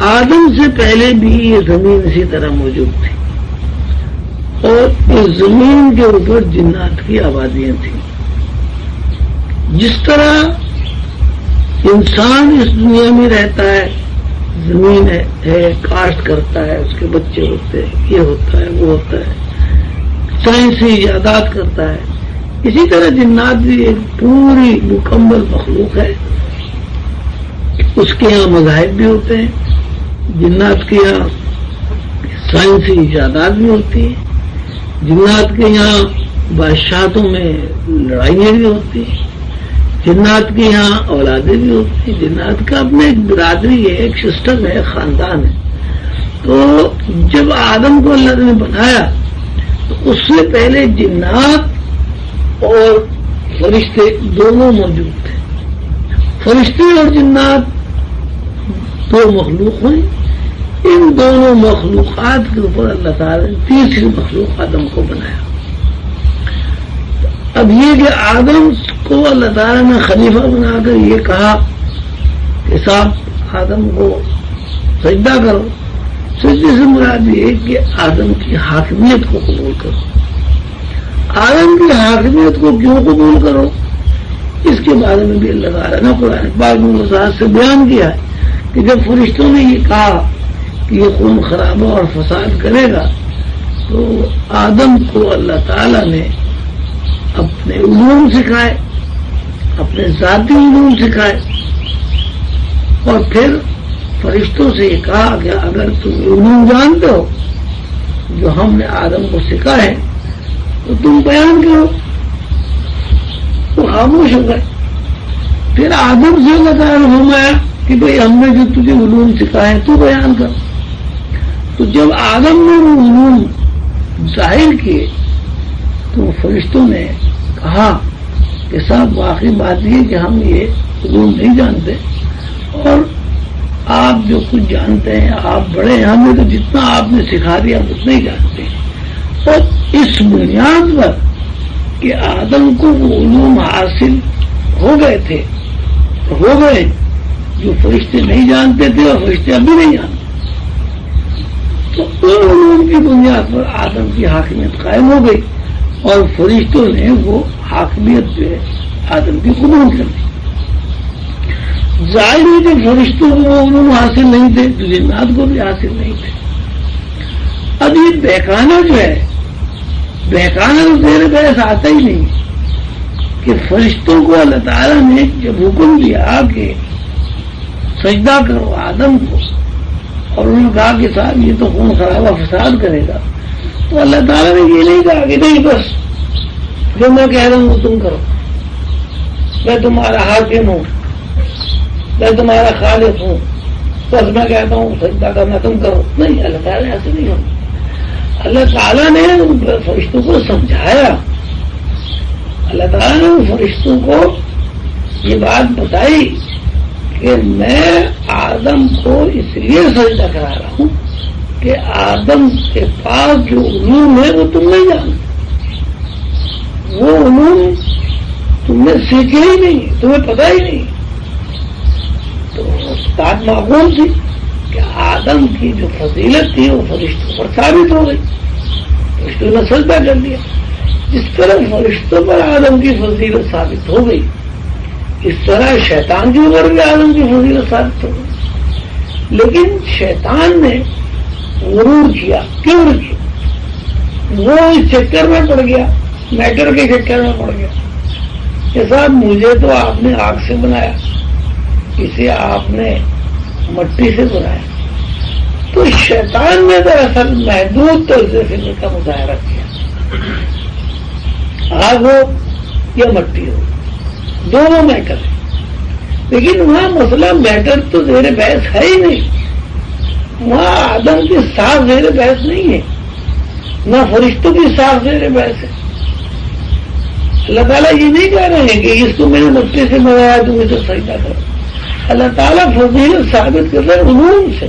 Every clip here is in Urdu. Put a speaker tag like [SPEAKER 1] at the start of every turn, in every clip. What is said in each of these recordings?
[SPEAKER 1] آدم سے پہلے بھی یہ زمین اسی طرح موجود تھی اور اس زمین کے اوپر جنات کی آبادیاں تھیں. جس طرح انسان اس دنیا میں رہتا ہے، زمین ہے، کاشت کرتا ہے، اس کے بچے ہوتے ہیں، یہ ہوتا ہے، وہ ہوتا ہے، سائنسی ایجادات کرتا ہے، اسی طرح جنات بھی ایک پوری مکمل مخلوق ہے. اس کے یہاں مذاہب بھی ہوتے ہیں، جنات کے یہاں سائنسی ایجادات بھی ہوتی ہیں، جنات کے یہاں بادشاہتوں میں لڑائیاں بھی ہوتی ہیں، جنات کے یہاں اولادیں بھی ہوتی ہیں. جنات کا اپنا ایک برادری ہے، ایک سسٹم ہے، خاندان ہے. تو جب آدم کو اللہ نے بنایا تو اس سے پہلے جنات اور فرشتے دونوں موجود تھے. فرشتے اور جنات دو مخلوق ہوئے. ان دونوں مخلوقات کے اوپر اللہ تعالیٰ نے تیسری مخلوق آدم کو بنایا. اب یہ کہ آدم کو اللہ تعالیٰ نے خلیفہ بنا کر یہ کہا کہ صاحب آدم کو سجدہ کرو. سجدے سے مراد یہ کہ آدم کی حاکمیت کو قبول کرو. آدم کی حاکمیت کو کیوں قبول کرو، اس کے بارے میں بھی اللہ تعالیٰ نے قرآن پاک میں وضاحت سے بیان کیا ہے کہ جب فرشتوں نے یہ کہا کہ یہ خون خرابہ اور فساد کرے گا تو آدم کو اللہ تعالیٰ نے اپنے علوم سکھائے، اپنے ذاتی علوم سکھائے، اور پھر فرشتوں سے یہ کہا کہ اگر تم علوم جانتے ہو جو ہم نے آدم کو سکھائے تو تم بیان کرو. تو خاموش ہو گئے. پھر آدم سے اللہ تعالیٰ نے فرمایا کہ بھئی ہم نے جو تجھے علوم سکھائے تو بیان کر. تو جب آدم نے وہ علوم ظاہر کیے تو فرشتوں نے کہا کہ صاحب واقعی بات یہ کہ ہم یہ علوم نہیں جانتے، اور آپ جو کچھ جانتے ہیں آپ بڑے ہیں، ہمیں تو جتنا آپ نے سکھا دیا اتنا ہی جانتے ہیں. اور اس بنیاد پر کہ آدم کو وہ علوم حاصل ہو گئے جو فرشتے نہیں جانتے تھے اور فرشتے ابھی نہیں جانتے، تو ان علوم کی بنیاد پر آدم کی حاکمیت قائم ہو گئی اور فرشتوں نے وہ حاکمیت جو ہے آدم کی قبول کر دی. ظاہر ہے کہ فرشتوں کو وہ علوم حاصل نہیں تھے تو جنات کو بھی حاصل نہیں تھے. اب یہ بہکانا جو ہے، بہکانا تو زیر بحث آتا ہی نہیں کہ فرشتوں کو اللہ تعالیٰ نے جب حکم دیا کہ سجدہ کرو آدم کو، اور انہوں نے کہا کہ صاحب یہ تو خون خرابہ فساد کرے گا، تو اللہ تعالیٰ نے یہ نہیں کہا کہ نہیں بس جو میں کہہ رہا ہوں وہ تم کرو، میں تمہارا حاکم ہوں، میں تمہارا خالق ہوں، بس میں کہتا ہوں سجدہ کرنا تم کرو. نہیں، اللہ تعالیٰ ایسے نہیں ہوتا. اللہ تعالیٰ نے فرشتوں کو سمجھایا، اللہ تعالیٰ نے فرشتوں کو یہ بات بتائی کہ میں آدم کو اس لیے سجدہ کرا رہا ہوں کہ آدم کے پاس جو علوم ہے وہ تم نہیں جانتے، وہ علوم تم نے سیکھے ہی نہیں، تمہیں پتہ ہی نہیں. تو بات معقول تھی کہ آدم کی جو فضیلت تھی وہ فرشتوں پر ثابت ہو گئی، فرشتوں نے سجدہ کر دیا. جس طرح فرشتوں پر آدم کی فضیلت ثابت ہو گئی، اس طرح شیطان کے اوپر بھی آدم کی فضیلت ثابت ہو گئی. لیکن شیطان نے غرور کیا، کیوں کیا؟ وہ اس چکر میں پڑ گیا، میٹر کے چکر میں پڑ گیا کہ صاحب مجھے تو آپ نے آگ سے بنایا، اسے آپ نے مٹی سے بنایا. تو شیطان نے دراصل محدود طور سے فکر کا مظاہرہ کیا، آگ ہو یا مٹی ہو دونوں میٹر ہے. لیکن وہاں مسئلہ میٹر تو زیر بحث ہے ہی نہیں، وہاں آدم کی سانس زیر بحث نہیں ہے، نہ فرشتوں کی سانس زیر بحث ہے. اللہ تعالیٰ یہ نہیں کہہ رہے ہیں کہ اس کو میں نے مٹی سے بنایا تم اسے سجدہ کرو. اللہ تعالیٰ فضیلت ثابت کر رہے علوم سے،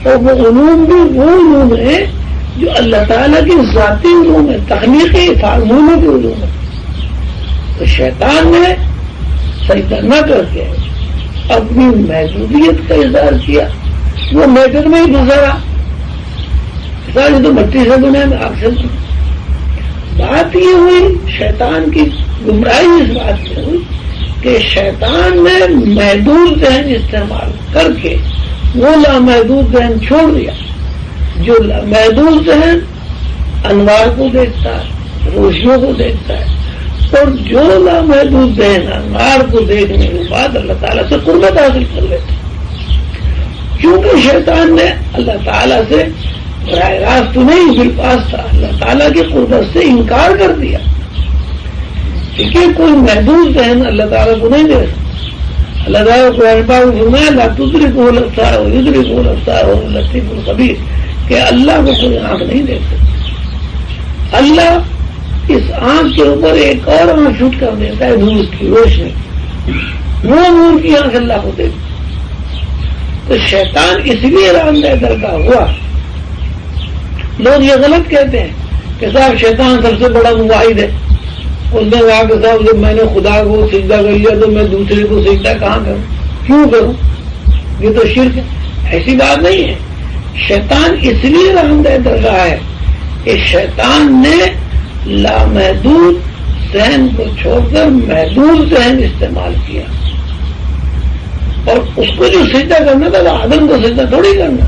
[SPEAKER 1] اور وہ علوم بھی وہ علوم ہے جو اللہ تعالیٰ کی ذاتی علوم ہے، تخلیقی فارمولوں کے علوم ہے. تو شیطان نے سجدہ نہ کر کے اپنی محدودیت کا اظہار کیا وہ میٹر میں ہی پھنسا رہا، سارے تو مٹی سے بنے، آگ سے بنے۔ بات یہ ہوئی شیطان کی گمراہی اس بات میں ہوئی کہ شیطان نے محدود ذہن استعمال کر کے وہ لامحدود ذہن چھوڑ دیا۔ جو محدود ذہن انوار کو دیکھتا ہے، روشنیوں کو دیکھتا ہے، اور جو لامحدود ذہن انوار کو دیکھنے کے بعد اللہ تعالیٰ سے قربت حاصل کر لیتا ہے۔ کیونکہ شیطان نے اللہ تعالیٰ سے براہ راست تو نہیں، بالپاس تھا، اللہ تعالیٰ کی قربت سے انکار کر دیا۔ ٹھیک ہے، کوئی محدود ذہن اللہ تعالیٰ کو نہیں دے سکتا۔ اللہ تعالیٰ کو فرمایا لا تدرکہ الابصار ویدرکہ الابصار وہو اللطیف الخبیر، کہ اللہ کو کوئی آنکھ نہیں دے سکتا۔ اللہ اس آنکھ کے اوپر ایک اور آنکھ چھوٹ کر دیتا ہے، نور کی روشنی، وہ نور کی آنکھ اللہ کو دیتا۔ تو شیطان اس لیے رامدہ درگاہ ہوا۔ لوگ یہ غلط کہتے ہیں کہ صاحب شیطان سب سے بڑا مواحد ہے، اس نے کہا کہ صاحب جب میں نے خدا کو سجدہ کر لیا تو میں دوسرے کو سجدہ کہاں کروں، کیوں کروں، یہ تو شرک ہے۔ ایسی بات نہیں ہے۔ شیطان اس لیے رامدہ درگاہ ہے کہ شیطان نے لامحدود ذہن کو چھوڑ کر محدود ذہن استعمال کیا، اور اس کو جو سجدہ کرنا تھا وہ آدم کو سجدہ تھوڑی کرنا۔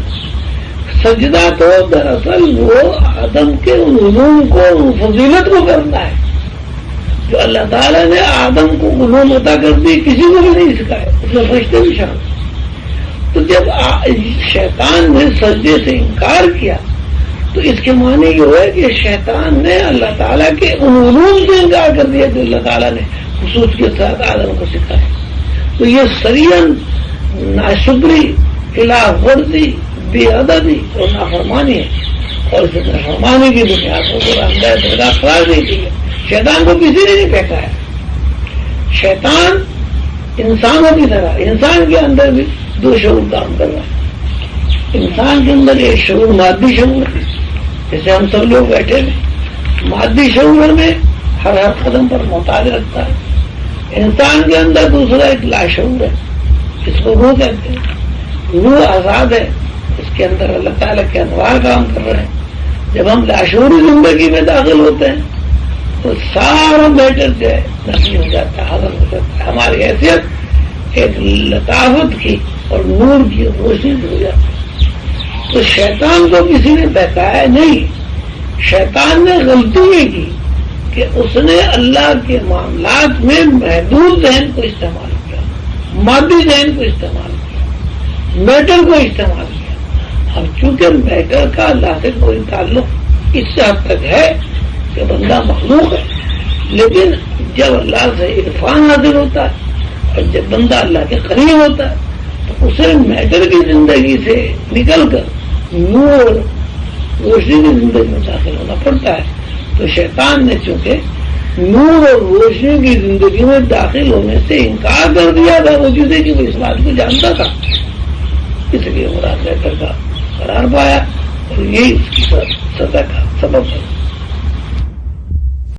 [SPEAKER 1] سجدہ تو دراصل وہ آدم کے علوم کو، فضیلت کو کرنا ہے جو اللہ تعالیٰ نے آدم کو علوم عطا کر دی، کسی کو بھی نہیں سکھایا، اس میں فرشتے بھی شامل۔ تو جب شیطان نے سجدے سے انکار کیا تو اس کے معنی یہ ہوا کہ شیطان نے اللہ تعالیٰ کے ان علوم سے انکار کر دیا جو اللہ تعالیٰ نے خصوص کے ساتھ آدم کو سکھایا۔ تو یہ سرین ناشکری، خلاف ورزی، بے ادبی اور نافرمانی ہے، اور اس نافرمانی کی بنیاد پر رامدہ درگاہ قرار دے دی ہے۔ شیطان کو کسی نے نہیں پھینکا ہے۔ شیطان انسانوں کی طرح، انسان کے اندر بھی دو شعور کام کر رہا ہے۔ انسان کے اندر ایک شعور مادی شعور ہے، جیسے ہم سب لوگ بیٹھے ہیں، مادی شعور میں ہر قدم پر محتاج رکھتا ہے۔ انسان کے اندر دوسرا ایک لاشعور ہے، اس کو روح کہتے ہیں۔ روح آزاد ہے، اس کے اندر اللہ تعالیٰ کے انوار کام کر رہے ہیں۔ جب ہم لاشعوری زندگی میں داخل ہوتے ہیں تو سارا میٹر جو ہے نفی ہو جاتا ہے، ہضم ہو جاتا ہے، ہماری حیثیت ایک لطافت کی اور نور کی روشنی ہو جاتی ہے۔ تو شیطان کو کسی نے بہکایا نہیں، شیطان نے غلطی یہ کی کہ اس نے اللہ کے معاملات میں محدود ذہن کو استعمال کیا، مادی ذہن کو استعمال کیا، میٹر کو استعمال کیا۔ اب چونکہ میٹر کا اللہ سے کوئی تعلق اس حد تک ہے کہ بندہ مخلوق ہے، لیکن جب اللہ سے عرفان حاصل ہوتا ہے اور جب بندہ اللہ کے قریب ہوتا ہے تو اسے میٹر کی زندگی سے نکل کر نور روشنی کی زندگی میں داخل ہونا پڑتا ہے۔ تو شیطان نے چونکہ نور اور روشنی کی زندگی میں داخل ہونے سے انکار کر دیا تھا، وہ چیزیں کہ وہ اس بات کو جانتا تھا، اس لیے وہ رامدہ درگاہ قرار پایا، اور یہی اس کی سزا کا سبب ہے۔